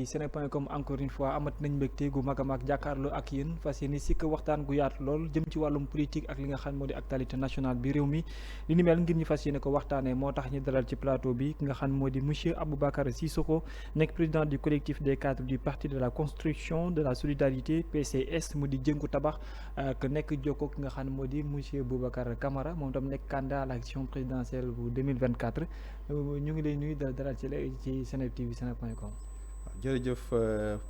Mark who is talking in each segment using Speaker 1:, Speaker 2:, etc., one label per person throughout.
Speaker 1: Seneweb.com encore une fois amat nañ mbégte gu mag a mag jàkkaarloo ak yéen fas yéene sikk waxtaan gu yaatu lool jëm ci wàllum politique ak li nga xam moo di actualité nationale bi réew mi li ni mel ngir ñu fas yéene ko waxtaanee moo tax ñu dalal ci plateau bi ki nga xam moo di monsieur Aboubacar Cissokho nekk président du collectif des cadres du parti de la construction de la solidarité PCS mu di jëngu tabax que nekk jokkoo ki nga xam moo di monsieur Boubacar Camara moom tam nekk candidat à l'élection présidentielle bu 2024 ñu ngi lay nuyu dalal ci Seneweb TV Seneweb.com.
Speaker 2: jërëjëf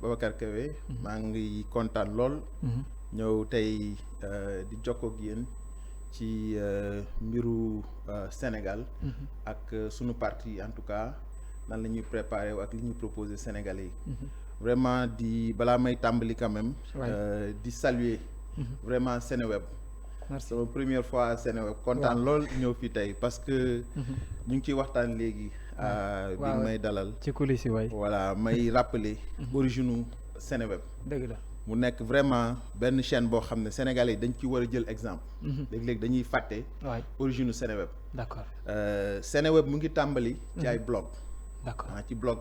Speaker 2: Babacar Kébé. maa ngi kontaan lool. ñëw tey di jokkoo ak yéen ci mbiru Sénégal. ak sunu parti en tout cas nan la ñuy préparé ak li ñuy proposé Sénégalais yi. vraiment di balaa may tàmbali quand même. di saluer. vraiment Seneweb.
Speaker 1: merci
Speaker 2: sama première fois Seneweb kontaan lool ñëw fii tey parce que. ñu ngi ciy waxtaan léegi. bi may dalal
Speaker 1: ci coulisses yi waay.
Speaker 2: voilà may rappeler. origine Seneweb.
Speaker 1: dëgg la
Speaker 2: mu nekk vraiment benn chaîne boo xam ne sénégalais dañ ci war a jël exemple. léeg-léeg dañuy fàtte.
Speaker 1: waay
Speaker 2: origine Seneweb.
Speaker 1: d'accord
Speaker 2: Seneweb mu ngi tàmbali. ci ay blog.
Speaker 1: d'accord
Speaker 2: ci blog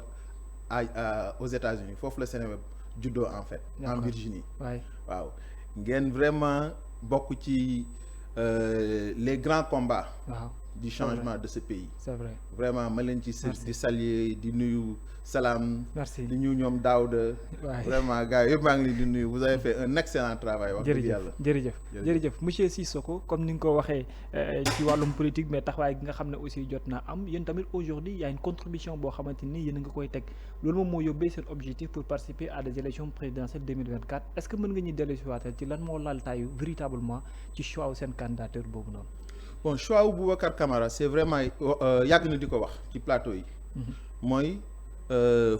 Speaker 2: aux États-Unis foofu la Seneweb juddoo en fait. en Virginie.
Speaker 1: waay
Speaker 2: waaw ngeen vraiment bokk ci les grands combats.
Speaker 1: waaw.
Speaker 2: du changement de ce pays.
Speaker 1: c'est vrai
Speaker 2: vraiment ma leen ci di saluer di nuyu Salam.
Speaker 1: merci
Speaker 2: di nuyu ñoom Daouda. vraiment gars yëpp maa ngi leen di nuyu vous avez fait un excellent travail. wax dëgg yàlla
Speaker 1: jërëjëf monsieur Cissokho comme ni nga ko waxee ci wàllum politique mais taxawaay gi nga xam ne aussi jot naa am yéen tamit aujourd'hui y a une contribution boo xamante ni yéen a nga koy teg loolu moom moo yóbbee seen objectif pour participer à des élections présidentielles 2024 est-ce que mën nga ñuy dellu si waatal ci lan moo laal taayu véritablement ci choix seen candidature boobu noonu.
Speaker 2: bon choix wu Boubacar Camara c'est vraiment yàgg na di ko wax ci plateau yi. mooy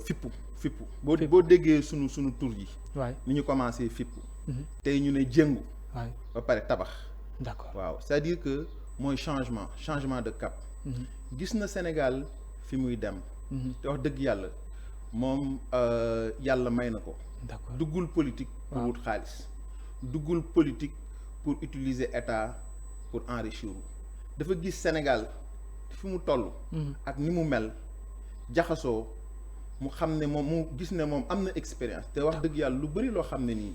Speaker 2: fippu boo déggee sunu tur yi.
Speaker 1: waay
Speaker 2: ni ñu commencé fippu. tey ñu ne jëngu.
Speaker 1: waay
Speaker 2: ba pare tabax.
Speaker 1: d'accord
Speaker 2: waaw c'est-à-dire que mooy changement de cap. gis na Sénégal fi muy dem. te wax dëgg yàlla moom yàlla may na ko.
Speaker 1: d'accord
Speaker 2: duggul politique. pour wut xaalis. duggul politique pour utiliser état. pour enrichir dafa gis Sénégal fi mu toll. ak ni mu mel jaxasoo mu xam ne moom mu gis ne moom am na expérience te wax dëgg yàlla lu bari loo xam ne nii.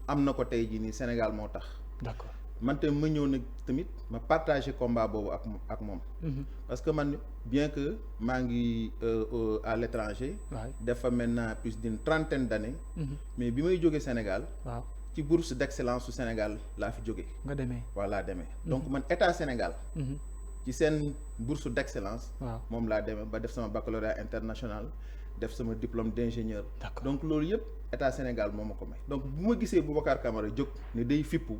Speaker 2: am na ko tey jii nii Sénégal moo tax.
Speaker 1: d'accord
Speaker 2: man tamit ma ñëw nag tamit ma partager combat boobu ak moom. parce que man bien que maa ngi à l'étranger. def fa maintenant plus d'une trentaine d'années. mais bi may jógee Sénégal.
Speaker 1: waaw.
Speaker 2: ci bourse d'excellence su Sénégal laa fi jóge
Speaker 1: nga demee
Speaker 2: voilà demee donc man état Sénégal ci seen bourse d'excellence
Speaker 1: waaw
Speaker 2: moom laa demee ba def sama baccalauréat international def sama diplôme d'ingénieur
Speaker 1: d'accord
Speaker 2: donc loolu yëpp état Sénégal moo ma ko may donc bu ma gisee Boubacar Camara jóg ne day fippu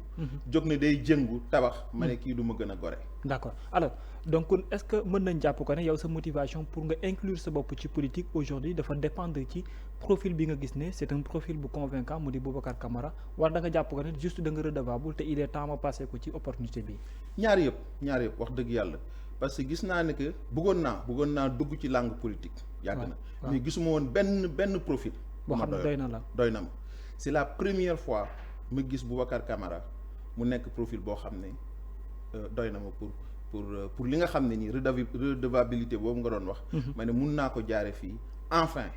Speaker 2: jóg ne day jëngu tabax ma ne kii du ma gën a gore
Speaker 1: d'accord alors donc est-ce que mën nañ jàpp ko ne yow sa motivation pour nga inclure sa bopp ci politique aujourd'hui dafa dépendre ci profil bi nga gis ne c'est un profil bu convaincant mu di Boubacar Camara wala da nga jàpp ko ne juste da nga redevable te il est temps ma passé ko ci opportunité bi.
Speaker 2: ñaar yëpp wax dëgg yàlla parce que gis naa ne que bëggoon naa dugg ci langue politique. yàgg na mais gisuma woon benn profil.
Speaker 1: boo xam ne doy na ma
Speaker 2: c'est la première fois ma gis Boubacar Camara mu nekk profil boo xam ne doy na ma pour li nga xam ne nii redevabilité boobu nga doon wax. ma ne mun naa ko jaare fii enfin.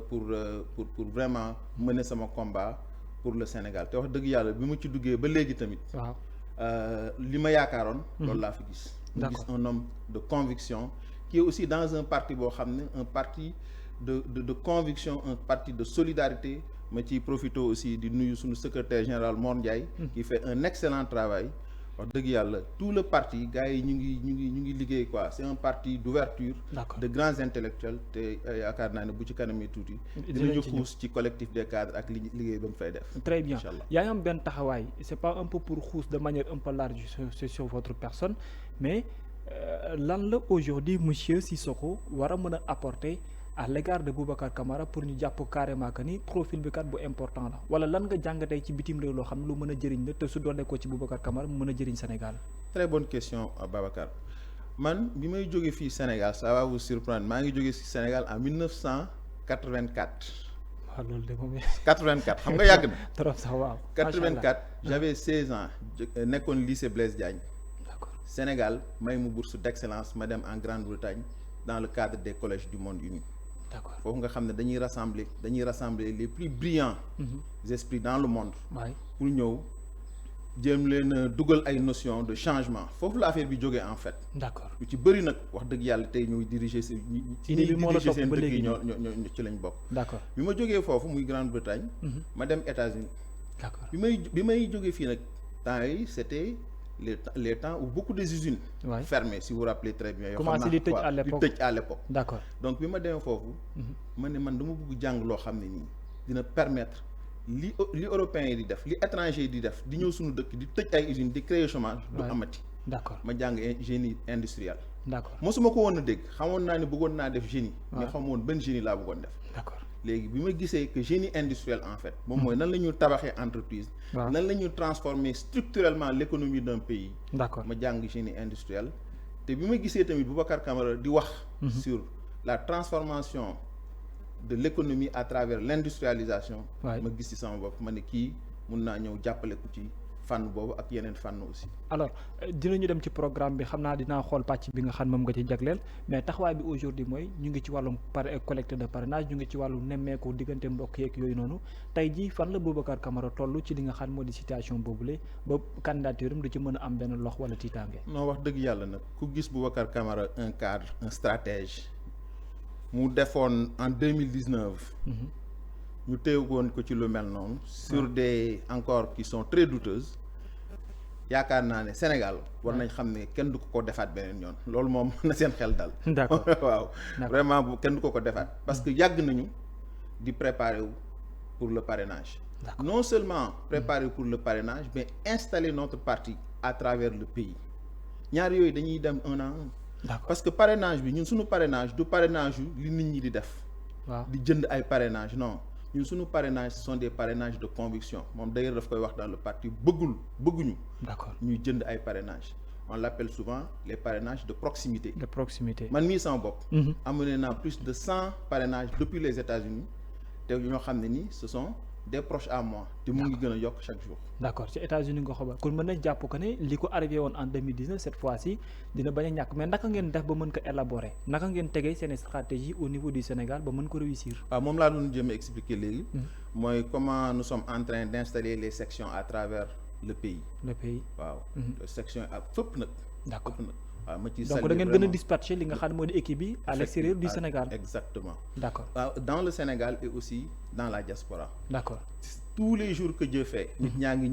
Speaker 2: pour vraiment mener sama combat pour le Sénégal te wax dëgg yàlla bi ma ci duggee ba léegi tamit.
Speaker 1: waaw
Speaker 2: li ma yaakaaroon. loolu laa fi gis. ma gis un homme de conviction qui est aussi dans un parti boo xam ne un parti de conviction un parti de solidarité ma ciy profité aussi di nuyu suñu secrétaire général Mor Ndiaye. qui fait un excellent travail. wax dëgg yàlla tout le parti gars yi ñu ngi liggéey quoi c'est un parti d'ouverture de grands intellectuels te yaakaar naa ne bu ci kanamee tuuti dinañu xuus ci collectif des cadres ak liggéey ba mu fay def
Speaker 1: très bien yaa ngi am benn taxawaay c'est pas un peu pour xuus de manière un peu large sur votre personne mais lan la aujourd'hui monsieur Cissokho war a mën a apporter à l'égard de Boubacar Camara pour ñu jàpp carrément que ni profil bi kat bu important la wala lan nga jàngatee ci bitim réew loo xam ne lu mën a jëriñ la te su doonee ko ci Boubacar Camara mu mën a jëriñ Sénégal.
Speaker 2: très bonne question Babacar man bi may jógee fii Sénégal ça va vous surprendre maa ngi jógee ci Sénégal en 1984.
Speaker 1: waaw loolu de moom
Speaker 2: 84 xam nga yàgg na.
Speaker 1: trop sax waaw.
Speaker 2: 84 j'avais 16 ans nekkoon lycée Blaise Diagne.
Speaker 1: d'accord
Speaker 2: Sénégal may mu bourse d'excellence ma dem en Grande-Bretagne dans le cadre des collèges du monde uni.
Speaker 1: d'accord
Speaker 2: foofu nga xam ne dañuy rassembler les plus brillants esprits dans le monde pour ñëw jéem leen a dugal ay notions de changement foofu la affaire bi jógee en fait.
Speaker 1: d'accord
Speaker 2: lu ci bëri nag wax dëgg yàlla tey ñuy diriger seen diriger seen dëkk yi ñoo ci lañ bokk. d'accord bi ma jógee foofu muy Grande-Bretagne. ma dem États-Unis.
Speaker 1: d'accord
Speaker 2: bi may jógee fii nag temps yi c'était les temps où beaucoup des usines. fermées si vous vous rappelez très bien.
Speaker 1: commencé di tëj
Speaker 2: à l'époque
Speaker 1: d'accord
Speaker 2: donc bi ma demee foofu. ma ne man dama bëgg jàng loo xam ne nii dina permettre. li européens yi di def li étranger yi di def di ñëw suñu dëkk di tëj ay usines di créer chômage du amati.
Speaker 1: d'accord
Speaker 2: ma jàng génie industriel.
Speaker 1: d'accord
Speaker 2: mosuma ko woon a dégg xamoon naa ne bëggoon naa def génie. mais xamoon benn génie laa bëggoon def.
Speaker 1: d'accord
Speaker 2: léegi bi ma gisee que génie industriel en fait. moom mooy nan la ñuy tabaxee entreprise. nan la ñuy transformer structurellement l'économie d'un pays.
Speaker 1: d'accord ma
Speaker 2: jàng génie industriel. te bi ma gisee tamit Boubacar Camara di wax. sur la transformation. de l'économie à travers l'industrialisation. ma gis ci sama bopp ma ne kii mun naa ñëw jàppale ko ci fànn boobu ak yeneen fànn aussi.
Speaker 1: alors dinañu dem ci programme bi xam naa dinaa xool pàcc bi nga xam moom nga ci jagleel mais taxawaay bi aujourd'hui mooy ñu ngi ci wàllum collecte de parrainage ñu ngi ci wàllu nemmeeku diggante mbokk yeeg yooyu noonu tey jii fan la Boubacar Camara toll ci li nga xam moo di situation boobule ba candidature am du ci mën a am benn lox wala tiitaange.
Speaker 2: non wax dëgg yàlla nag ku gis Boubacar Camara un cadre un stratège. mu defoon en 2019. ñu teewoon ko ci lu mel noonu. sur des encore qui sont très douteuses. yaakaar naa ne Sénégal war nañ xam ne kenn du ko defaat beneen yoon loolu moom na seen xel dal.
Speaker 1: d'accord
Speaker 2: waaw vraiment bu kenn du ko defaat. parce que yàgg nañu di préparer wu pour le parrainage. non seulement préparer pour le parrainage mais installer notre parti à travers le pays ñaar yooyu dañuy dem un à un. parce que parrainage bi ñun suñu parrainage du parrainage yu li nit ñi di def. di jënd ay parrainage non ñun suñu parrainage ce sont des parrainages de conviction moom d'ailleurs daf koy wax dans le parti bëgguñu. d'accord ñuy jënd ay parrainage on l'appelle souvent les parrainages de proximité. man mii sama bopp. amené naa plus de 100 parrainages depuis les États-Unis te ñoo xam ne ni ce sont des proches à moi te mu ngi gën a yokk chaque jour.
Speaker 1: d'accord ci États-Unis nga xoba kon mën nañ jàpp ko ne li ko arrivé woon en 2019 cette fois-ci dina bañ a ñàkk mais naka ngeen def ba mën ko élaborer naka ngeen tegee seen stratégie au niveau du Sénégal ba mën ko réussir.
Speaker 2: waaw moom laa doon jéem a expliquer léegi. mooy comment nous sommes en train d'installer les sections à travers le pays. waaw. section ak fépp nag.
Speaker 1: d'accord
Speaker 2: waaw ma ci
Speaker 1: donc da ngeen gën a dispatcher li nga xam ne moo di équipe bi à l'extérieur du Sénégal.
Speaker 2: exactement.
Speaker 1: d'accord
Speaker 2: waaw dans le Sénégal et aussi dans la diaspora.
Speaker 1: d'accord
Speaker 2: tous les jours que Dieu fait. nit ñaa ngi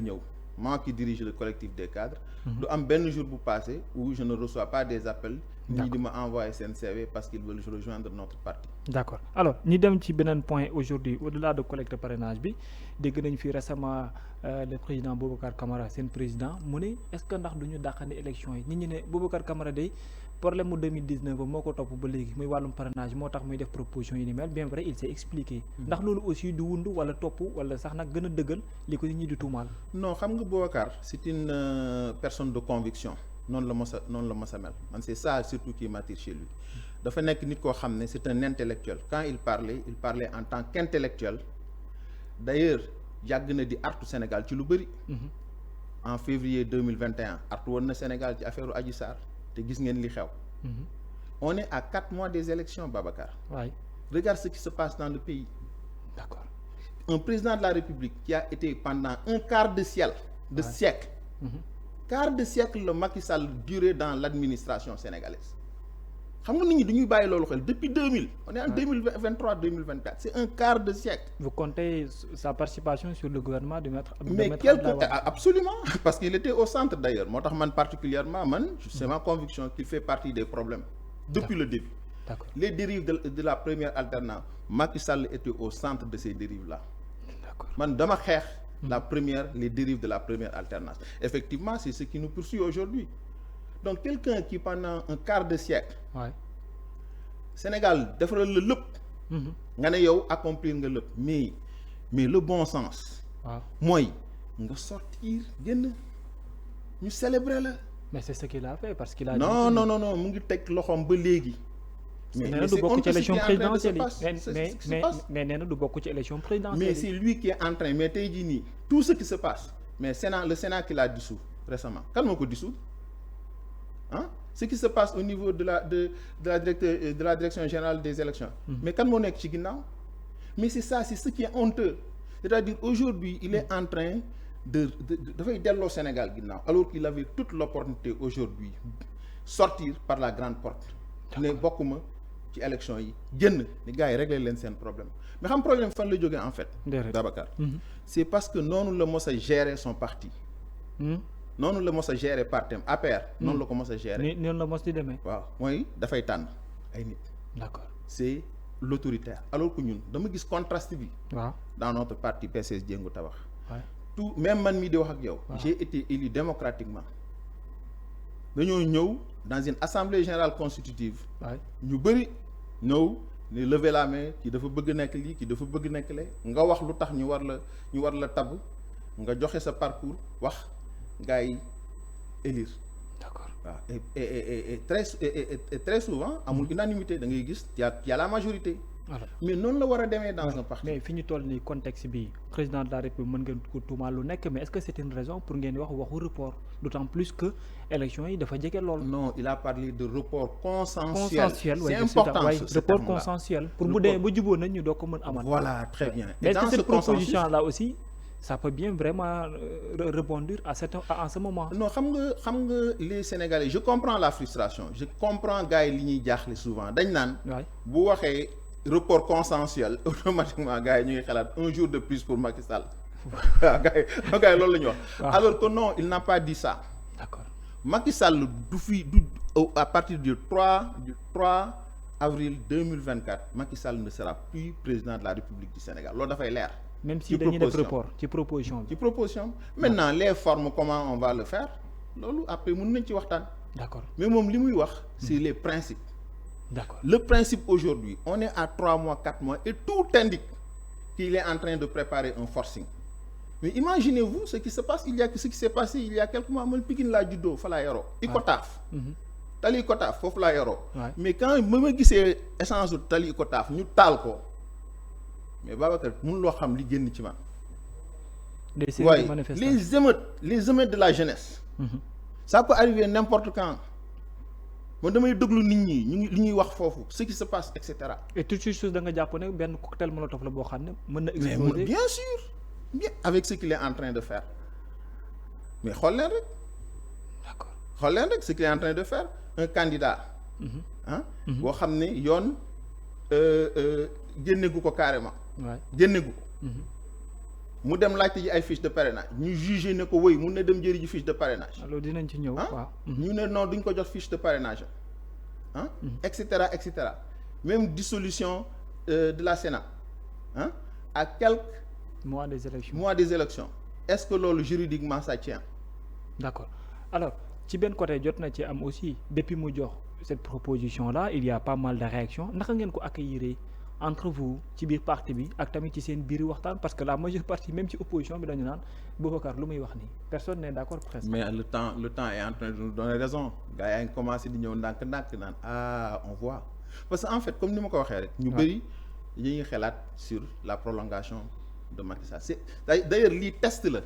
Speaker 2: ñëw moi qui dirige le collectif des cadres. du am benn jour bu passé où je ne reçois pas des appels. ñii di ma envoyer seen CV parce qu'ils veulent rejoindre notre parti.
Speaker 1: d'accord alors ñi dem ci beneen point aujourd'hui au-delà de collecte parrainage bi dégg nañ fi récemment le président Boubacar Camara seen président mu ne est-ce que ndax duñu dàqandi élection yi nit ñi ne Boubacar Camara day problème mu 2019 ba moo ko topp ba léegi muy wàllum parrainage moo tax muy def proposition yi ni mel bien vrai il s'est expliqué. ndax loolu aussi du wundu wala topp wala sax nag gën a dëggal li ko nit ñi di tuumaal.
Speaker 2: non xam nga Boubacar c'est une personne de conviction. noonu la mos a mel man c'est ça surtout qui m'attire chez lui dafa nekk nit koo xam ne c'est un intellectuel quand il parlait en tant qu'intellectuel d'ailleurs yàgg na di artu Sénégal ci lu bëri. en février 2021 artu woon na Sénégal ci affaire Adji Sarr te gis ngeen li xew. on est à 4 mois des élections Babacar. regarde ce qui se passe dans le pays.
Speaker 1: d'accord
Speaker 2: un président de la République qui a été pendant un quart de siècle. quart de siècle la Macky Sall duré dans l'administration sénégalaise xam nga nit ñi dañuy bàyyi loolu xel depuis 2000 on est en 2023 2024 c'est un quart de siècle.
Speaker 1: vous comptez sa participation sur le gouvernement de maître
Speaker 2: mais absolument parce qu'il était au centre d'ailleurs moo tax man particulièrement c'est ma conviction qu'il fait partie des problèmes depuis le début.
Speaker 1: D'accord.
Speaker 2: Les dérives de la première alternance Macky Sall était au centre de ces dérives là.
Speaker 1: D'accord.
Speaker 2: man dama xeex les dérives de la première alternance effectivement c'est ce qui nous poursuit aujourd'hui donc quelqu'un qui pendant un quart de siècle Sénégal defaral la lépp nga ne yow accomplir nga lépp mais le bon sens mooy nga sortir génn ñu célébrer la
Speaker 1: mais c'est ce qu'il a fait parce qu'il a
Speaker 2: non mu ngi teg loxoom ba léegi
Speaker 1: mais nee na du bokk ci élection présidentielle mais nee na du bokk ci élection présidentielle
Speaker 2: mais c'est lui qui est en train mais tey jii nii tout ce qui se passe mais le Sénat qui l'a dissous récemment kan moo ko dissous ce qui se passe au niveau de la direction générale des élections. Mais kan moo nekk ci ginnaaw. Mais c'est ça, c'est ce qui est honteux. C'est-à-dire aujourd'hui il est en train dafay delloo Sénégal ginnaaw alors qu'il avait toute l'opportunité aujourd'hui sortir par la grande porte. ne bokkuma ci élection yi génn ni gars yi régler leen seen problème mais xam problème fan la jógee en fait. Babacar. C'est parce que noonu la mos a gérer son parti. noonu la mos a gérer partem APR. noonu la ko mos a gérer.
Speaker 1: noonu la mos di demee.
Speaker 2: waaw mooy dafay tànn ay nit.
Speaker 1: D'accord.
Speaker 2: C'est l'autoritaire alors que ñun dama gis contraste bi.
Speaker 1: waaw
Speaker 2: dans notre parti PCS Jéngu Tabax.
Speaker 1: Ouais.
Speaker 2: tout même man mii di wax ak yow. J'ai été élu démocratiquement. dañoo ñëw dans une assemblée générale constitutive. ñu bëri ñëw ni lever la main kii dafa bëgg nekk lii kii dafa bëgg nekk le nga wax lu tax ñu war la tabb nga joxe sa parcours wax gars yi élire.
Speaker 1: D'accord.
Speaker 2: waaw et très souvent amul unanimité da ngay gis y a la majorité. Voilà. Mais noonu la war a demee dans un parti.
Speaker 1: Mais fi ñu toll nii contexte bi président de la République mën ngeen ko tuumaal lu nekk mais est-ce que c'est une raison pour ngeen wax waxu report d'autant plus que élection yi dafa jege lool.
Speaker 2: Non, il a parlé de report consensuel.
Speaker 1: Consensuel,
Speaker 2: c'est important ce
Speaker 1: report consensuel. Pour bu dee ba jubóo nañ ñu doo ko mën amal.
Speaker 2: Voilà, très bien.
Speaker 1: Mais est-ce que cette proposition là aussi ça peut bien vraiment répondre à ce moment.
Speaker 2: Non, xam nga les Sénégalais je comprends la frustration je comprends gars yi li ñuy jaaxle souvent dañ naan. bu waxee. Report consensuel automatiquement gars yi ñu ngi xalaat un jour de plus pour Macky Sall. waaw gars yi loolu la ñu wax. Alors que non il n'a pas dit ça.
Speaker 1: D'accord.
Speaker 2: Macky Sall à partir du 3 avril 2024 Macky Sall ne sera plus président de la République du Sénégal loolu dafay leer.
Speaker 1: Même si dañuy def report ci proposition bi.
Speaker 2: ci proposition maintenant les formes comment on va le faire loolu après mën nañ ci waxtaan.
Speaker 1: D'accord.
Speaker 2: Mais moom li muy wax c'est les principes.
Speaker 1: D'accord.
Speaker 2: Le principe aujourd'hui, on est à 3 mois, 4 mois et tout indique qu'il est en train de préparer un forcing. Mais imaginez-vous ce qui se passe, ce qui s'est passé il y a quelques mois, man Pikine laa juddoo fa laa yoroo. Icotaf. Tali Icotaf foofu laa yoroo. Mais quand ma gisee essence u Tali Icotaf ñu taal ko mais Babacar mun loo xam li génn ci man.
Speaker 1: Des séries de manifestations.
Speaker 2: Les émeutes de la jeunesse. Ça peut arriver n'importe quand. Bon damay déglu nit ñi li ñuy wax foofu ce qui se passe et cetera.
Speaker 1: Et toutes ces choses da nga jàpp ne benn cocktail molotov la boo xam ne mën na exploser.
Speaker 2: Bien sûr bien avec ce qu'il est en train de faire mais xool leen rek.
Speaker 1: D'accord.
Speaker 2: xool leen rek ce qu'il est en train de faire un candidat. boo xam ne yoon génneegu ko carrément.
Speaker 1: waay
Speaker 2: génneegu ko. mu dem laajte ji ay fiche de parrainage ñu jugé ne ko wëy mun na dem jëri ji fiche de parrainage.
Speaker 1: alors dinañ ci ñëw. waaw
Speaker 2: ñu ne non duñ ko jox fiche de parrainage et cetera et cetera même dissolution de la Sénat à quelques
Speaker 1: mois des
Speaker 2: élections est-ce que loolu juridiquement ça tient.
Speaker 1: D'accord alors ci benn côté jot na ci am aussi depuis mu jox cette proposition là il y a pas mal de réactions naka ngeen ko accueillir entre vous ci biir parti bi ak tamit ci seen biir waxtaan parce que la majeure partie même ci opposition bi dañu naan Boubacar lu muy wax nii personne n'est d'accord presque.
Speaker 2: Mais le temps est en train de nous donner raison gars yaa ngi commencé di ñëw ndànk-ndànk naan on voit parce que en fait comme ni ma ko waxee rek. ñu bëri ñu ngi xalaat sur la prolongation de Macky Sall c'est d'ailleurs lii test la.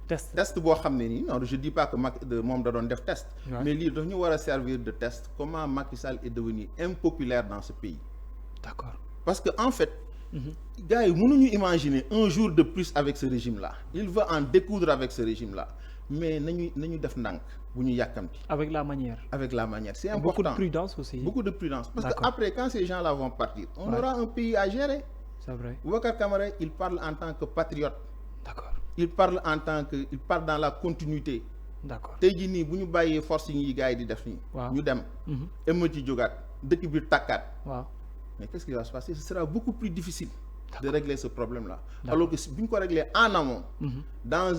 Speaker 2: test boo xam ne nii non je dis pas que moom da doon def test. mais lii daf ñu war a servir de test comment Macky Sall est devenu impopulaire dans ce pays.
Speaker 1: D'accord.
Speaker 2: Parce que en fait. gars yi mënuñu imaginer un jour de plus avec ce régime-là il veut en découdre avec ce régime-là mais nañu def ndànk bu ñu yàkkamti.
Speaker 1: avec la manière
Speaker 2: c'est important
Speaker 1: beaucoup de prudence aussi.
Speaker 2: beaucoup de prudence parce que après quand ces gens-là vont partir on aura un pays à gérer.
Speaker 1: C'est vrai.
Speaker 2: Boubacar Camara il parle en tant que patriote.
Speaker 1: D'accord.
Speaker 2: il parle dans la continuité.
Speaker 1: D'accord.
Speaker 2: tey jii nii bu ñu bàyyee forcing yi gars yi di def nii.
Speaker 1: waaw
Speaker 2: ñu dem. émeute yi jógaat dëkk bi tàkkaat.
Speaker 1: waaw.
Speaker 2: Mais qu'est-ce qui va se passer? Ce sera beaucoup plus difficile de régler ce problème-là. Alors que si bu ñu ko régler en amont. dans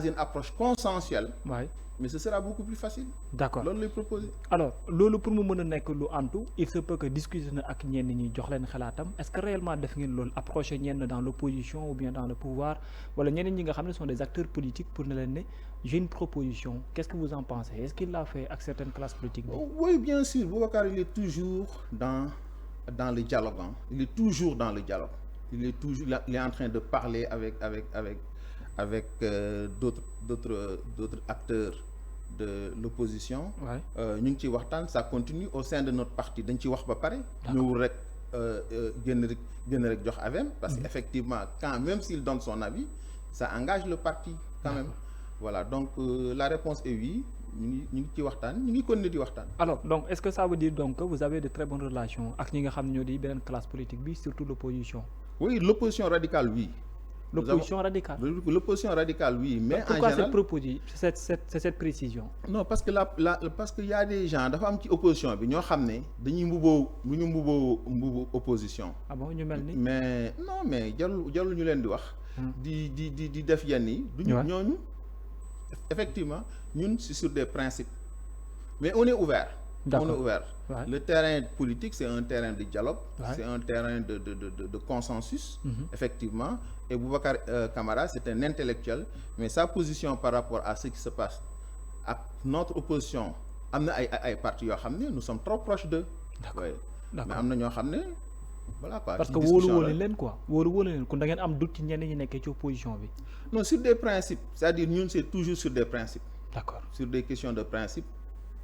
Speaker 2: une approche consensuelle.
Speaker 1: Ouais.
Speaker 2: Mais ce sera beaucoup plus facile.
Speaker 1: D'accord
Speaker 2: loolu lay proposer.
Speaker 1: Alors loolu pour mu mën a nekk lu antu il se peut que discuter na ak ñenn ñi jox leen xalaatam est-ce que réellement def ngeen loolu approcher ñenn dans l'opposition ou bien dans le pouvoir wala ñeneen ñi nga xam ne sont des acteurs politiques pour ne leen ne j'ai une proposition qu'est-ce que vous en pensez est-ce qu'il l'a fait avec certaines classes politiques bi.
Speaker 2: Oui bien sûr Boubacar il est toujours dans le dialogue il est toujours dans le dialogue il est en train de parler avec d'autres acteurs de l'opposition.
Speaker 1: Ouais.
Speaker 2: ñu ngi ciy waxtaan ça continue au sein de notre parti dañ ciy wax ba pare. ñëwul rek génn rek jox avem parce que effectivement quand même s'il donne son avis ça engage le parti quand même. Voilà donc la réponse est oui ñu ngi ci waxtaan ñu ngi continuer di waxtaan.
Speaker 1: Alors donc est-ce que ça veut dire donc que vous avez de très bonnes relations ak ñi nga xam ne ñoo di beneen classe politique bi surtout l'opposition.
Speaker 2: Oui, l'opposition radicale oui.
Speaker 1: L'opposition radicale.
Speaker 2: L'opposition radicale oui, mais
Speaker 1: pourquoi
Speaker 2: en général
Speaker 1: cette précision.
Speaker 2: Non parce que parce que y a des gens dafa am ci opposition bi ñoo xam ne dañuy mbubboo opposition.
Speaker 1: Ah bon ñu mel ni.
Speaker 2: mais non mais jarul ñu leen di wax. di def yenn yi. duñu ñooñu effectivement ñun c'est sur des principes mais on est ouvert.
Speaker 1: D'accord.
Speaker 2: On est ouvert.
Speaker 1: Ouais.
Speaker 2: Le terrain politique c'est un terrain de dialogue.
Speaker 1: Ouais.
Speaker 2: C'est un terrain de consensus. Effectivement et Boubacar Camara c'est un intellectuel mais sa position par rapport à ce qui se passe ak notre opposition am na ay partis yoo xam ne nous sommes trop proches d'eux.
Speaker 1: D'accord.
Speaker 2: Ouais.
Speaker 1: D'accord.
Speaker 2: Mais am na ñoo xam ne voilà quoi.
Speaker 1: parce que wóolu leen quoi wóolu leen kon da ngeen am doute ci ñenn ñi nekkee ci opposition bi.
Speaker 2: Non sur des principes c'est-à-dire ñun c'est toujours sur des principes.
Speaker 1: D'accord.
Speaker 2: Sur des questions de principe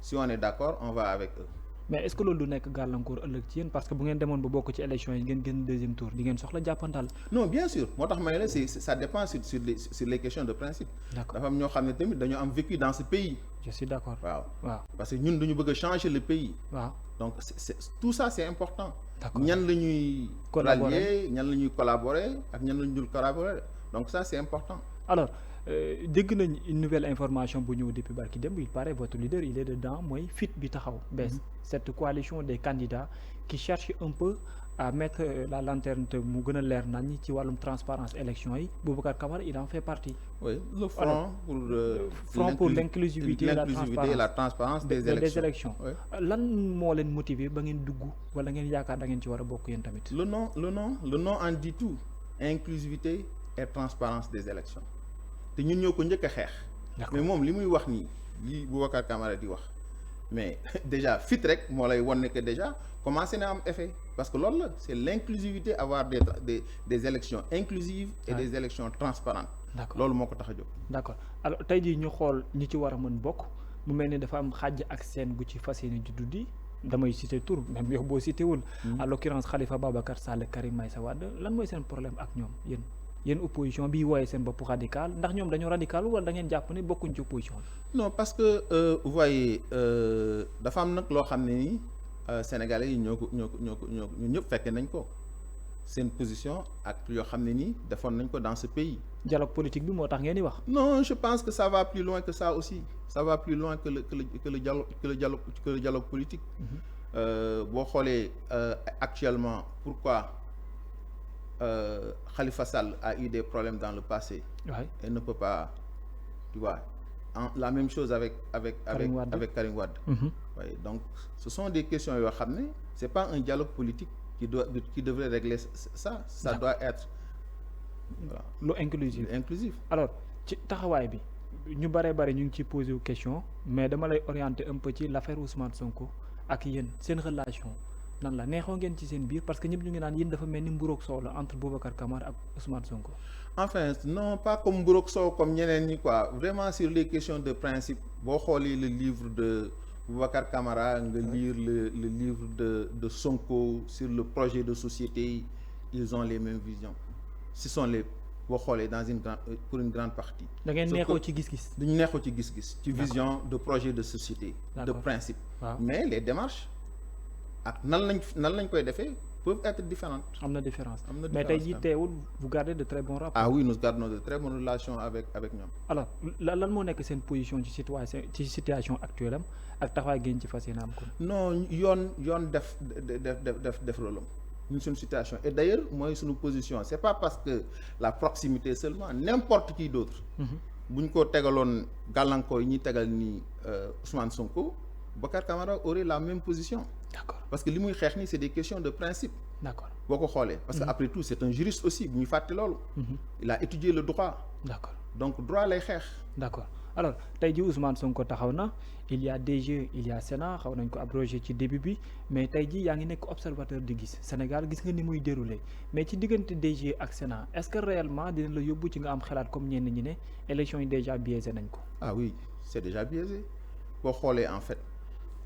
Speaker 2: si on est d'accord on va avec eux.
Speaker 1: Mais est-ce que loolu du nekk gàllankoor ëllëg ci yéen parce que bu ngeen demoon ba bokk ci élection yi ngeen génn deuxième tour di ngeen soxla jàppantal.
Speaker 2: Non bien sûr moo tax ma ne la ça dépend sur les questions de principe.
Speaker 1: D'accord.
Speaker 2: dafa am ñoo xam ne tamit dañoo am vécu dans ce pays.
Speaker 1: Je suis d'accord.
Speaker 2: waaw parce que ñun dañu bëgg a changer le pays.
Speaker 1: waaw
Speaker 2: donc tout ça c'est important.
Speaker 1: D'accord.
Speaker 2: ñan la ñuy.
Speaker 1: Collaborer
Speaker 2: rallier ñan la ñuy collaborer ak ñan la ñu dul collaborer donc ça c'est important.
Speaker 1: Alors dégg nañ une nouvelle information bu ñëw depuis barki démb il paraît votre leader il est dedans mooy FIT bi taxaw bees cette coalition des candidats qui cherche un peu à mettre la lanterne te mu gën a leer nañ ci wàllum transparence élection yi Boubacar Camara il en fait partie.
Speaker 2: Oui, le front
Speaker 1: pour l'inclusivité et
Speaker 2: la transparence des élections.
Speaker 1: Oui. Lan moo leen motiver ba ngeen dugg wala ngeen yaakaar da ngeen ci war a bokk yéen tamit.
Speaker 2: Le nom en dit tout. Inclusivité et transparence des élections. te ñun ñoo ko njëkk a xeex. mais moom li muy wax nii li Boubacar Camara di wax mais déjà fit rek moo lay won ne que déjà commencé na am effet parce que loolu la c'est l'inclusivité avoir des élections inclusives et des élections transparentes.
Speaker 1: D'accord.
Speaker 2: loolu moo ko tax a jóg.
Speaker 1: D'accord alors tey jii ñu xool ñi ci war a mën bokk mu mel ni dafa am xàjj ak seen gu ci fas yéene di duddi damay citer tur même yow boo cité wul. En l'occurrence Khalifa Babacar Sall Karim Meïssa Wade lan mooy seen problème ak ñoom yéen opposition bi wooyee seen bopp radical ndax ñoom dañoo radical wala da ngeen jàpp ne bokkuñ ci opposition bi.
Speaker 2: Non parce que vous voyez dafa am nag loo xam ne ni sénégalais yi ñoo ko ñëpp fekke nañ ko seen position ak yoo xam ne nii defoon nañ ko dans ce pays.
Speaker 1: Dialogue politique bi moo tax ngeen di wax.
Speaker 2: Non je pense que ça va plus loin que ça aussi ça va plus loin que le dialogue politique. Boo xoolee actuellement pourquoi. Khalifa Sall a eu des problèmes dans le passé.
Speaker 1: Ouais.
Speaker 2: Et ne peut pas, tu vois, la même chose avec Karim Wade. Ouais, donc ce sont des questions yoo xam ne c'est pas un dialogue politique qui devrait régler ça. Ça doit être voilà.
Speaker 1: Lu inclusif. Alors ci taxawaay bi ñu bari ñu ngi ci poser wu question mais dama lay orienter un peu ci l'affaire Ousmane Sonko ak yéen seen relation. nan la neexoo ngeen ci seen biir parce que ñëpp ñu ngi naan yéen dafa mel ni mburoog soow la entre Boubacar Camara ak Ousmane Sonko.
Speaker 2: Enfin non pas comme mburoog soow comme ñeneen ñi quoi vraiment sur les questions de principe boo xoolee le livre de Boubacar Camara nga lire le livre de Sonko sur le projet de société ils ont les mêmes visions ce sont les boo xoolee pour une grande partie.
Speaker 1: da ngeen neexoo ci gis-gis.
Speaker 2: dañu neexoo ci gis-gis. ci vision de projet de société. de principe. Mais les démarches. ak nan lañ koy defee peuvent être différentes.
Speaker 1: am na différence mais tey jii teewul vous gardez de très bons rapports.
Speaker 2: Ah oui nous gardons de très bonnes relations avec ñoom. Alors
Speaker 1: lan moo nekk seen position ci situation actuelle am ak taxawaay ngeen ci fas yéene am ko.
Speaker 2: Non yoon def rôle am ñun suñu situation et d'ailleurs mooy suñu position c'est pas parce que la proximité seulement n'importe qui d'autre. bu ñu ko tegaloon gàllankoor yi ñuy tegal ni Ousmane Sonko. Boubacar Camara aurait la même position.
Speaker 1: D'accord.
Speaker 2: Parce que li muy xeex ni c'est des questions de principe.
Speaker 1: D'accord.
Speaker 2: boo ko xoolee parce que après tout c'est un juriste aussi bu ñu fàtte loolu. Il a étudié le droit.
Speaker 1: D'accord.
Speaker 2: Donc droit lay xeex.
Speaker 1: D'accord alors tey jii Ousmane Sonko taxaw na il y a DG il y a Sénat xaw nañ ko abrogé ci début bi mais tey jii yaa ngi nekk observateur di gis Sénégal gis nga ni muy déroulé mais ci diggante DG ak Sénat est-ce que réellement dina la yóbbu ci nga am xalaat comme ñenn ñi ne élection yi déjà biaisé nañ ko.
Speaker 2: Ah oui c'est déjà biaisé boo xoolee en fait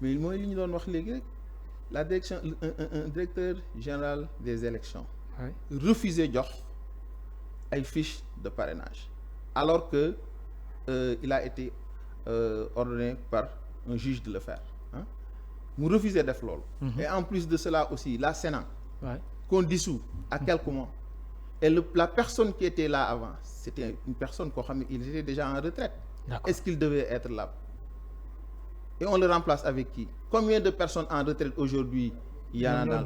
Speaker 2: mais mooy li ñu doon wax léegi rek la direction un directeur général des élections refusé jox ay fiches de parrainage alors que il a été ordonné par un juge de le faire ah mu refusé def loolu. Et en plus de cela aussi la Sénat qu'on dissout à quelques mois et la personne qui était là avant c'était une personne koo xam ne il était déjà en retraite. Est-ce qu'il devait être là? Et on le remplace avec qui? Combien de personnes en retraite aujourd'hui il y en a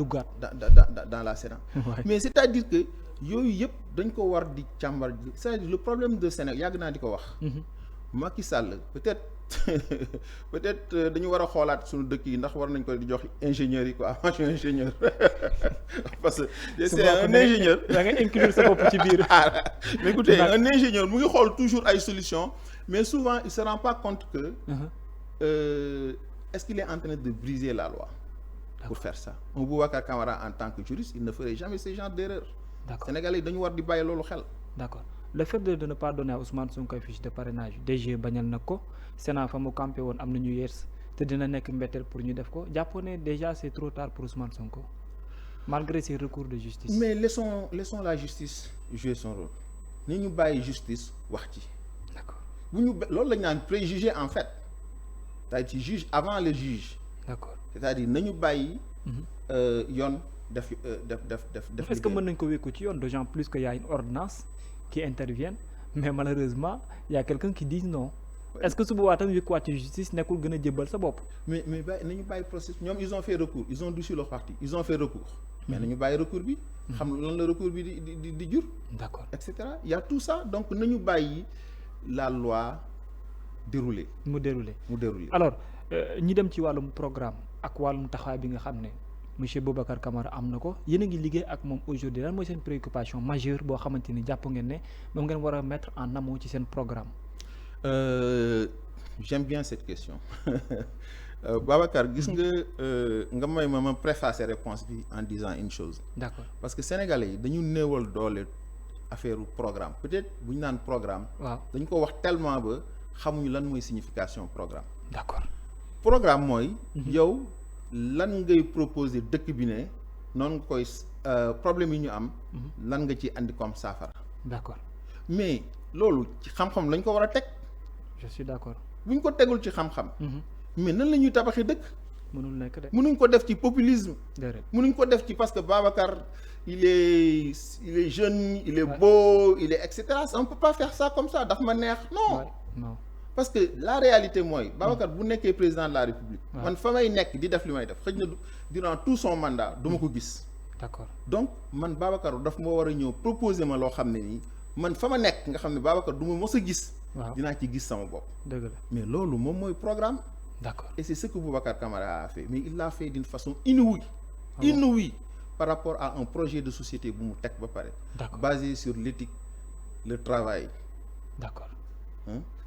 Speaker 2: dans la Sénat? Mais c'est-à-dire que yooyu yëpp dañ ko war di càmbar. C'est-à-dire le problème de Sénégal yàgg naa di ko wax. Macky Sall peut-être dañu war a xoolaat suñu dëkk yi ndax war nañ ko di jox ingénieurs yi quoi moi je suis ingénieur parce que c'est un ingénieur.
Speaker 1: da nga inclure sa bopp ci biir.
Speaker 2: Mais écoutez un ingénieur mu ngi xool toujours ay solutions mais souvent il se rend pas compte que est-ce qu'il est en train de briser la loi pour faire ça. Un Boubacar Camara en tant que juriste il ne ferait jamais ce genre d'erreur. Sénégalais yi dañu war di bàyyi loolu xel.
Speaker 1: D'accord. Le fait de ne pas donner à Ousmane Sonko ay fiche de parrainage DG bañal na ko Sénat fa mu campé woon am na ñu yees te dina nekk mbetteel pour ñu def ko jàppoo ne déjà c'est trop tard pour Ousmane Sonko malgré ses recours de justice.
Speaker 2: Mais laissons la justice jouer son rôle ni ñu bàyyi justice wax ci.
Speaker 1: D'accord.
Speaker 2: bu ñu loolu la ñu naan préjugé en fait c'est-à-dire ci juge avant le juge.
Speaker 1: D'accord.
Speaker 2: C'est-à-dire nañu bàyyi. yoon def.
Speaker 1: Est-ce que mën nañ ko wékku ci yoon d'autant plus que y a une ordonnance qui interviennent mais malheureusement il y a quelqu'un qui dit non. Est-ce que su boobaa tam wékkuwaat ci justice nekkul gën a jébbal sa bopp.
Speaker 2: mais bàyyi nañu bàyyi processus ñoom ils ont fait recours ils ont dissous leur parti ils ont fait recours. mais nañu bàyyi recours bi. xam lan la recours bi di jur.
Speaker 1: D'accord.
Speaker 2: Et cetera il y a tout ça donc nañu bàyyi la loi dérouler.
Speaker 1: mu dérouler.
Speaker 2: alors
Speaker 1: ñi dem ci wàllum programme ak wàllum taxawaay bi nga xam ne monsieur Boubacar Camara am na ko yéen a ngi liggéey ak moom aujourd'hui lan mooy seen préoccupation majeure boo xamante ni jàpp ngeen ne moom ngeen war a mettre en amont ci seen programme.
Speaker 2: J'aime bien cette question Babacar gis nga may ma préfacer réponse bi en disant une chose.
Speaker 1: D'accord.
Speaker 2: Parce que sénégalais yi dañu néewal doole affaire programme peut-être bu ñu naan programme.
Speaker 1: waaw
Speaker 2: dañu ko wax tellement ba xamuñu lan mooy signification programme.
Speaker 1: D'accord.
Speaker 2: Programme mooy. yow lan ngay proposer dëkk bi ne noonu nga koy problème yi ñu am. lan nga ci andi comme saafara.
Speaker 1: D'accord.
Speaker 2: Mais loolu ci xam-xam lañ ko war a teg.
Speaker 1: Je suis d'accord.
Speaker 2: bu ñu ko tegul ci xam-xam. mais nan la ñuy tabaxee dëkk.
Speaker 1: mënul nekk de.
Speaker 2: mënuñ ko def ci populisme.
Speaker 1: déedéet
Speaker 2: mënuñ ko def ci parce que Babacar il est jeune il est beau il est et cetera on peut pas faire ça comme ça daf ma neex non.
Speaker 1: non.
Speaker 2: Parce que la réalité mooy Babacar bu nekkee président de la République. man fa may nekk di def li may def xëj na durant tout son mandat du ma ko gis.
Speaker 1: D'accord.
Speaker 2: Donc man Babacar daf ma war a ñëw proposer ma loo xam ne nii man fa ma nekk nga xam ne Babacar du ma mos a gis. dinaa ci gis sama bopp.
Speaker 1: dëgg la
Speaker 2: mais loolu moom mooy programme.
Speaker 1: D'accord.
Speaker 2: Et c'est ce que Boubacar Camara a fait mais il l'a fait d'une façon inouïe. Inouïe par rapport à un projet de société bu mu teg ba pare.
Speaker 1: D'accord.
Speaker 2: Basé sur l'éthique le travail.
Speaker 1: D'accord.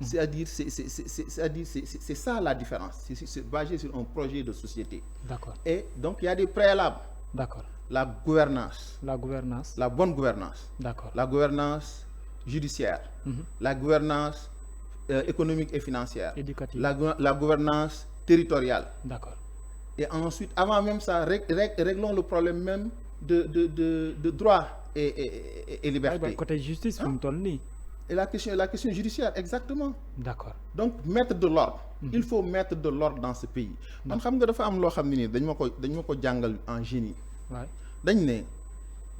Speaker 2: C'est-à-dire c'est ça la différence c'est basé sur un projet de société.
Speaker 1: D'accord.
Speaker 2: Et donc il y a des préalables.
Speaker 1: D'accord.
Speaker 2: La gouvernance.
Speaker 1: La gouvernance.
Speaker 2: La bonne gouvernance.
Speaker 1: D'accord.
Speaker 2: La gouvernance judiciaire. La gouvernance économique et financière.
Speaker 1: Éducative.
Speaker 2: La gouvernance territoriale.
Speaker 1: D'accord.
Speaker 2: Et ensuite avant même ça réglons le problème même de droit et liberté.
Speaker 1: Côté justice fi mu toll nii.
Speaker 2: Et la question judiciaire exactement.
Speaker 1: D'accord.
Speaker 2: Donc mettre de l'ordre. Il faut mettre de l'ordre dans ce pays. man xam nga dafa am loo xam ne nii dañ ma ko jàngal en génie.
Speaker 1: waay
Speaker 2: dañ ne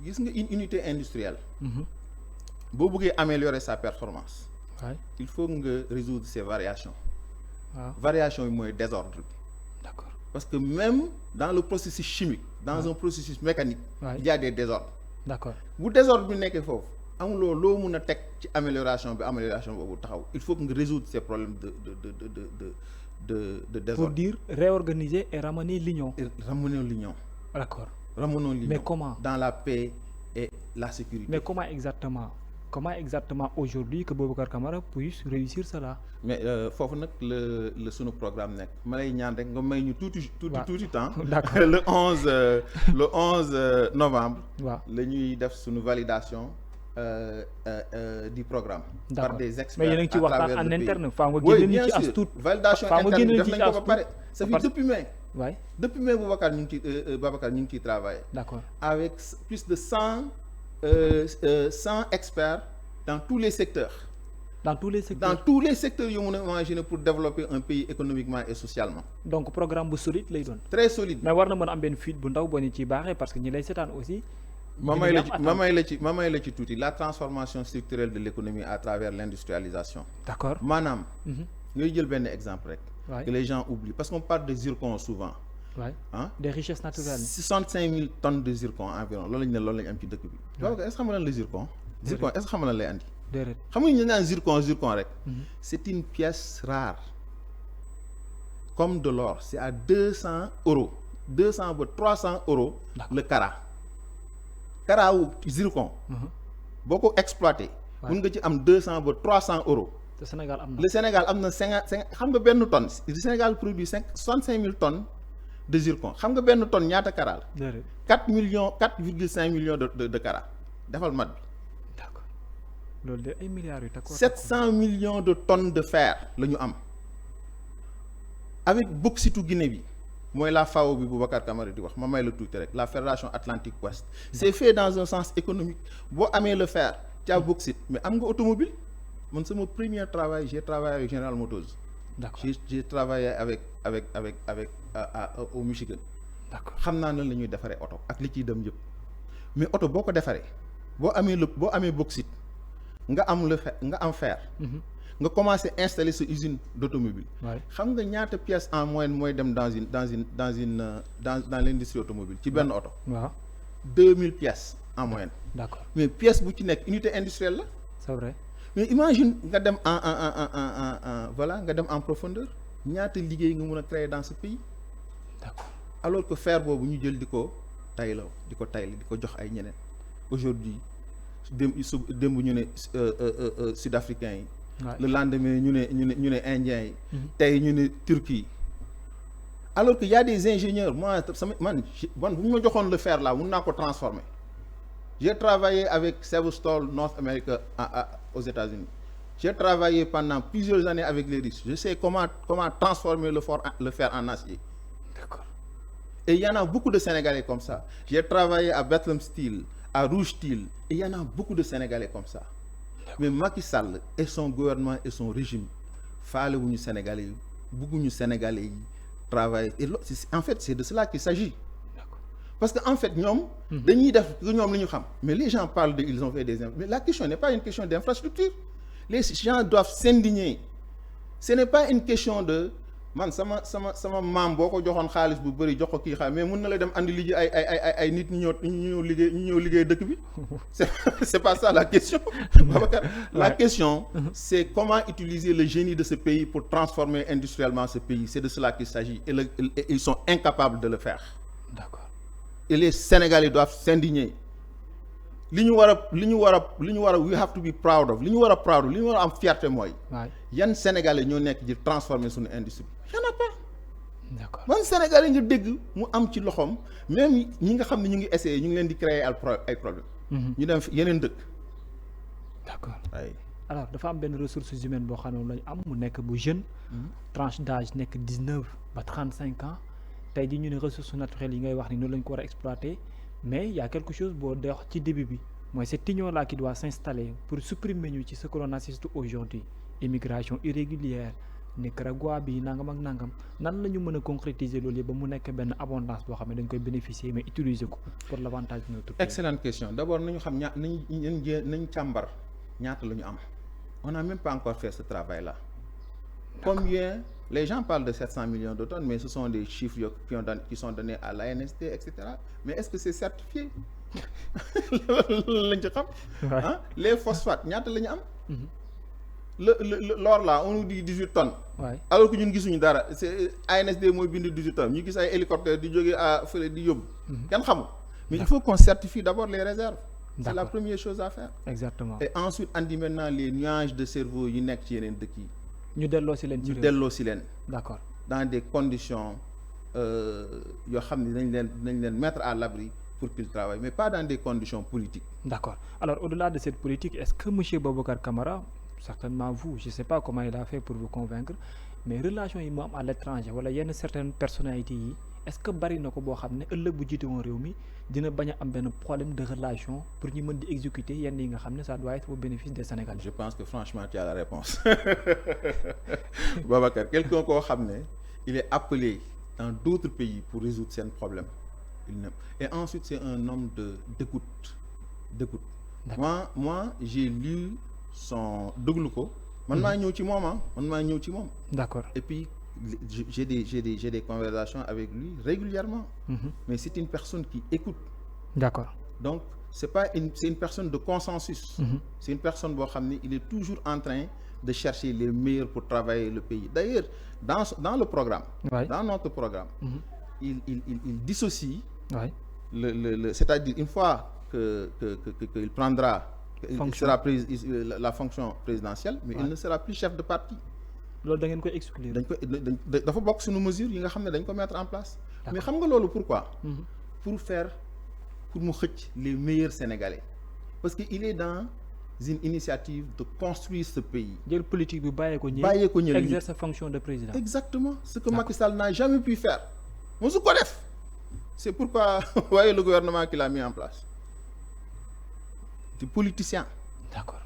Speaker 2: gis nga une unité industrielle. boo bëggee améliorer sa performance.
Speaker 1: waay
Speaker 2: il faut nga résoudre ces variations.
Speaker 1: waaw
Speaker 2: variation yi mooy désordre bi.
Speaker 1: D'accord.
Speaker 2: Parce que même dans le processus chimique. Dans un processus mécanique. il y a des désordres. D'accord. Bu désordre bi nekkee foofu. amuloo loo mun a teg ci amélioration boobu taxaw il faut que nga résoudre ces problèmes de désordre.
Speaker 1: Pour dire réorganiser et ramener l'union.
Speaker 2: D'accord.
Speaker 1: Ramenons l'union. Mais comment?
Speaker 2: Dans la paix et la sécurité.
Speaker 1: Mais comment exactement aujourd'hui que Boubacar Camara puisse réussir cela? Mais
Speaker 2: foofu nag le sunu programme nekk ma lay ñaan rek nga may ñu tuuti temps.
Speaker 1: D'accord.
Speaker 2: le 11 novembre.
Speaker 1: waaw
Speaker 2: la ñuy def sunu validation. du programme.
Speaker 1: D'accord.
Speaker 2: Par des experts
Speaker 1: mais yéen a ngi ci
Speaker 2: à travers
Speaker 1: waxtaan en
Speaker 2: le pays.
Speaker 1: interne faa nga
Speaker 2: Oui,
Speaker 1: génne
Speaker 2: bien
Speaker 1: ci as
Speaker 2: sûr.
Speaker 1: tuut
Speaker 2: Validation
Speaker 1: faa nga
Speaker 2: interne
Speaker 1: génne
Speaker 2: def
Speaker 1: ci
Speaker 2: nañ ko
Speaker 1: as
Speaker 2: ba
Speaker 1: tuut
Speaker 2: pare. Ça fait depuis mai.
Speaker 1: waay
Speaker 2: Depuis mai Boubacar ñu ngi ci Babacar ñu ngi ciy travailler.
Speaker 1: d'accord
Speaker 2: Avec plus de 100 experts dans tous les secteurs.
Speaker 1: dans tous les secteurs.
Speaker 2: Dans tous les secteurs yu mën a imaginer pour développer un pays économiquement et socialement.
Speaker 1: donc programme bu solide lay doon.
Speaker 2: Très solide.
Speaker 1: mais war na mën a am benn fuite bu ndaw boo ñu ciy baaxee parce que ñi lay seetaan aussi.
Speaker 2: ma may la ci tuuti la transformation structurelle de l'économie à travers l'industrialisation.
Speaker 1: d'accord
Speaker 2: maanaam. ngay jël benn exemple rek.
Speaker 1: Ouais.
Speaker 2: Que les gens oublient parce qu'on parle de zircon souvent.
Speaker 1: waay
Speaker 2: ah
Speaker 1: des richesses naturelles.
Speaker 2: 65 000 tonnes de zircon environ loolu lañ am ci dëkk bi. donc est-ce que xam nga lan la zircon. zircon est-ce que xam nga lan lay andi.
Speaker 1: déedéet
Speaker 2: xam nga ñu naan zircon rek. C'est une pièce rare. Comme de l'or c'est à 200 €. 200 ba 300 € le carat. caraawu zircon. boo ko exploité. mun nga ci am 200 ba 300 €.
Speaker 1: te Sénégal am na.
Speaker 2: Le Sénégal am na 50 xam nga benn tonne le Sénégal produit 65 000 tonnes de zircon xam nga benn tonne ñaata carat la. 4,5 millions de carat defal mat bi.
Speaker 1: d'accord loolu de ay milliards yu takku.
Speaker 2: 700 millions de tonnes de fer la ñu am avec bauxitu Guinée bi mooy la FAO bi Boubacar Camara di wax ma may la tuuti rek la Fédération Atlantique Ouest. C'est fait dans un sens économique boo amee le fer ci a bauxite mais am nga automobile man sama premier travail j'ai travaillé avec General Motors.
Speaker 1: d'accord
Speaker 2: j'ai travaillé avec au Michigan.
Speaker 1: d'accord
Speaker 2: xam naa nan la ñuy defaree oto ak li ciy dem yëpp mais oto boo ko defaree boo amee bauxite nga am fer. nga commencé installer sa usine d'automobile. xam nga ñaata pièces en moyenne mooy dem dans l'industrie automobile ci benn oto.
Speaker 1: waaw
Speaker 2: 2000 pièces en moyenne.
Speaker 1: d'accord
Speaker 2: mais pièce bu ci nekk unité industrielle la.
Speaker 1: c'est vrai.
Speaker 2: mais imagine nga dem nga dem en profondeur ñaata liggéey nga mën a créer dans ce pays.
Speaker 1: d'accord
Speaker 2: alors que fer boobu ñu jël di ko tayle di ko jox ay ñeneen aujourd'hui démb ñu ne sud-africains yi. le lendemain ñu ne indiens yi. tey ñu ne Turquie. alors que y a des ingénieurs man bu ñu ma joxoon le fer là mun naa ko transformer. J'ai travaillé avec Severstall North America aux États-Unis. J'ai travaillé pendant plusieurs années avec les Russes. Je sais comment transformer le fer en acier.
Speaker 1: D'accord.
Speaker 2: Et il y en a beaucoup de Sénégalais comme ça. J'ai travaillé à Bethlehem Steel, à Rouge Steel, et il y en a beaucoup de Sénégalais comme ça. Mais Macky Sall et son gouvernement et son régime faalewuñu Sénégalais yi bëgguñu Sénégalais yi travailler. Et en fait, c'est de cela qu'il s'agit. Parce que en fait ñoom dañuy def ñoom li ñu xam mais les gens parlent de ils ont fait mais la question n'est pas une question d'infrastructure. Les gens doivent s'indigner. Ce n'est pas une question de man sama maam boo ko joxoon xaalis bu bëri jox ko kii xaalis mais mun na la dem andi liggéey ay nit ñu ñëw liggéey dëkk bi. C'est pas ça la question. Babacar la question c'est comment utiliser le génie de ce pays pour transformer industriellement ce pays. C'est de cela qu'il s'agit et ils sont incapables de le faire.
Speaker 1: D'accord.
Speaker 2: Et les Sénégalais doivent s'indigner. We have to be proud of. Li ñu war a am fierté mooy. yan Sénégalais ñoo nekk di transformer suñu industrie. Y en a pas.
Speaker 1: D'accord.
Speaker 2: man Sénégalais nga dégg mu am ci loxoom même ñi nga xam ne ñu ngi essayer ñu ngi leen di créer ay problème. ñu dem yeneen dëkk.
Speaker 1: D'accord.
Speaker 2: ay
Speaker 1: alors dafa am benn ressources humaines boo xam ne lañu am mu nekk bu jeune. tranche d'âge nekk 19 ba 35 ans. tey jii ñu ne ressources naturelles yi ngay wax ni noonu lañ ko war a exploiter mais il y a quelque chose boo dox ci début bi mooy cette union là qui doit s'installer pour supprimer ñu ci ce que l'on assiste aujourd'hui immigration irrégulière Nicaragua bi nangam ak nangam nan la ñu mën a concrétiser loolu yëpp ba mu nekk benn abondance boo xam ne dañ koy bénéficier mais utiliser ko pour l'avantage de notre pays.
Speaker 2: Excellente question d'abord nañu xam nañ càmbar ñaata la ñu am on n'a même pas encore fait ce travail là. Combien les gens parlent de 700 millions de tonnes mais ce sont des chiffres qui sont donnés à l'ANSD etc. mais est-ce que c'est certifié lañ ci xam. Les phosphates ñaata la ñu am. l'or là on nous dit 18 tonnes. alors que ñun gisuñu dara c'est ANSD mooy bind 18 tonnes ñu gis ay hélicoptères di jógee à fële di yóbbu. kenn xamul mais il faut qu'on certifie d'abord les réserves. C'est la première chose à faire.
Speaker 1: Exactement.
Speaker 2: Et ensuite andi maintenant les nuages de cerveau yi nekk ci yeneen dëkk yi.
Speaker 1: ñu delloo si leen ci
Speaker 2: leen.
Speaker 1: D'accord.
Speaker 2: Dans des conditions yoo xam ne dañ leen mettre à l'abri pour qu'il travaille, mais pas dans des conditions politiques.
Speaker 1: D'accord. Alors, au-delà de cette politique, est-ce que M. Boubacar Camara, certainement vous, je ne sais pas comment il a fait pour vous convaincre, mais relation yi mu am à l'étranger wala yenn certaines personnalités yi est-ce que bari na ko boo xam ne ëllëg bu jiite woon réew mi dina bañ a am benn problème de relation pour ñu mën di exécuter yenn yi nga xam ne ça doit être au bénéfice des Sénégalais?
Speaker 2: Je pense que franchement tu as la réponse. Babacar, quelqu'un koo xam ne il est appelé dans d'autres pays pour résoudre seen problème. Et ensuite c'est un homme d'écoute. Moi j'ai lu son déglu ko. man maa ñëw ci moom.
Speaker 1: D'accord.
Speaker 2: Et puis j'ai des conversations avec lui régulièrement. Mais c'est une personne qui écoute.
Speaker 1: D'accord.
Speaker 2: Donc c'est une personne de consensus. C'est une personne boo xam ne il est toujours en train de chercher les meilleurs pour travailler le pays. D'ailleurs dans le programme.
Speaker 1: Ouais.
Speaker 2: Dans notre programme. Il dissocie.
Speaker 1: Ouais.
Speaker 2: C'est-à-dire une fois qu'il prendra. Il sera la fonction présidentielle, mais il ne sera plus chef de parti.
Speaker 1: loolu da ngeen koy exclure.
Speaker 2: dafa bokk suñu mesure yi nga xam ne dañ ko mettre en place. Mais xam nga loolu pourquoi? Pour mu xëcc les meilleurs Sénégalais. Parce que il est dans une initiative de construire ce pays.
Speaker 1: jël politique bi bàyyee ko ñëw exerce sa fonction de président.
Speaker 2: Exactement ce que Macky Sall n'a jamais pu faire. mosu ko def. C'est pourquoi voyez le gouvernement qu'il a mis en place. Des politiciens.
Speaker 1: D'accord.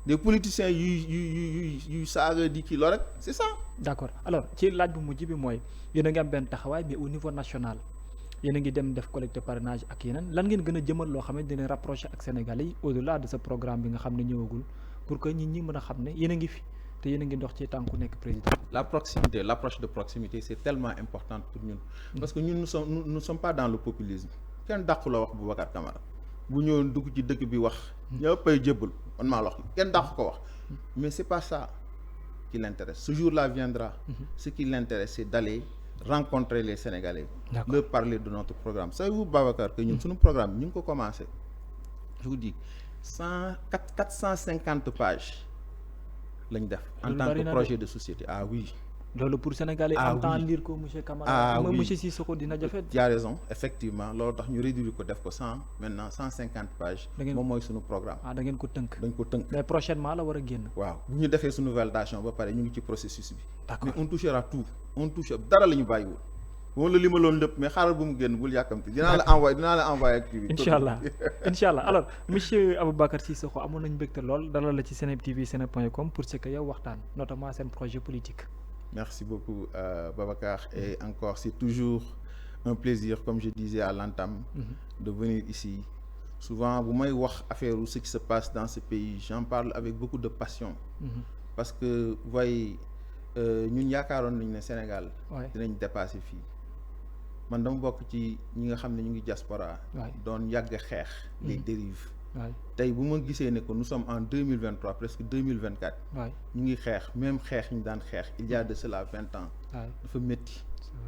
Speaker 2: Des politiciens yu saaga di kii loolu rek c'est ça.
Speaker 1: D'accord. Alors ci laaj bu mujj bi mooy yéen a ngi am benn taxawaay mais au niveau national yéen a ngi dem def collecte parrainage ak yeneen lan ngeen gën a jëmal loo xam ne dina rapprocher ak Sénégalais yi au-delà de ce programme bi nga xam ne ñëwagul pour que nit ñi mën a xam ne yéen a ngi fi te yéen a ngi dox ci tànku nekk président.
Speaker 2: La proximité, l'approche de proximité c'est tellement importante pour ñun. Parce que ñun nous ne sommes pas dans le populisme. Kenn dàqu la wax Boubacar Camara. bu ñëwoon dugg ci dëkk bi wax ñëppay jébbal man maa la wax kenn dàq ko wax mais c'est pas ça qui l'intéresse. Ce jour-là viendra. Ce qui l'intéresse c'est d'aller rencontrer les Sénégalais. Leur parler de notre programme. Savez-vous Babacar que ñun suñu programme ñu ngi ko commencé je vous dis 450 pages lañ def en tant que projet de société. Ah oui.
Speaker 1: loolu pour Sénégalais en temps lire ko monsieur Camara monsieur Sissoko dina jafe.
Speaker 2: Tu as raison effectivement loolu tax ñu réduire ko def ko 150 pages. moom mooy suñu programme.
Speaker 1: Da ngeen ko tënk.
Speaker 2: dañ ko tënk
Speaker 1: mais prochainement la war a génn.
Speaker 2: waaw bu ñu defee suñu validation ba pare ñu ngi ci processus bi.
Speaker 1: D'accord.
Speaker 2: Mais on touchera tout dara la ñu bàyyiwul. moom la limaloon lépp mais xaaral bu mu génn bul yàkkamti dinaa la envoyé ak kii bi.
Speaker 1: incha allah alors monsieur Aboubacar Cissokho amoon nañu mbégte lool dalal la ci Seneweb TV seneweb.com pour ce que yow waxtaan notamment seen projet politique.
Speaker 2: Merci beaucoup Babacar et encore c'est toujours un plaisir comme je disais à l'entame de venir ici. Souvent bu may wax affaire ce qui se passe dans ce pays j'en parle avec beaucoup de passion. Parce que vous voyez ñun yaakaaroon nañ ne Sénégal dinañ dépasser fii man dama bokk ci ñi nga xam ne ñu ngi diaspora doon yàgg xeex les dérives. tey bu ma gisee ne que nous sommes en 2023 presque 2024. ñu ngi xeex même xeex ñu daan xeex il y a de cela 20 ans. dafa métti.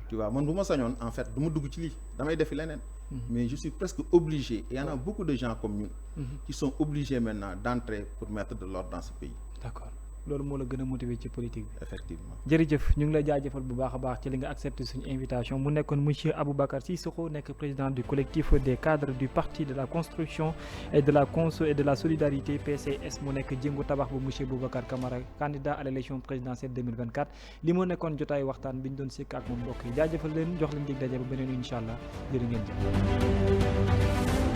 Speaker 2: tu vois man bu ma sañoon en fait du ma dugg ci lii damay defi leneen. mais je suis presque obligé et il y en a beaucoup de gens comme ñun. qui sont obligés maintenant d'entrer pour mettre de l'ordre dans ce pays.
Speaker 1: D'accord. loolu moo la gën a motiver ci politique bi.
Speaker 2: Effectivement.
Speaker 1: jërëjëf ñu ngi lay jaajëfal bu baax a baax ci li nga accepté suñu invitation mu nekkoon monsieur Aboubacar Cissokho nekk président du collectif des cadres du parti de la construction et de la conso et de la solidarité PCS mu nekk jëngu tabax bu monsieur Boubacar Camara candidat à l'élection présidentielle 2024 li moo nekkoon jotaay waxtaan bi ñu doon sikk ak moom mbokk yi jaajëfal leen jox leen dig daje ba beneen incha allah jërë ngeen jëf.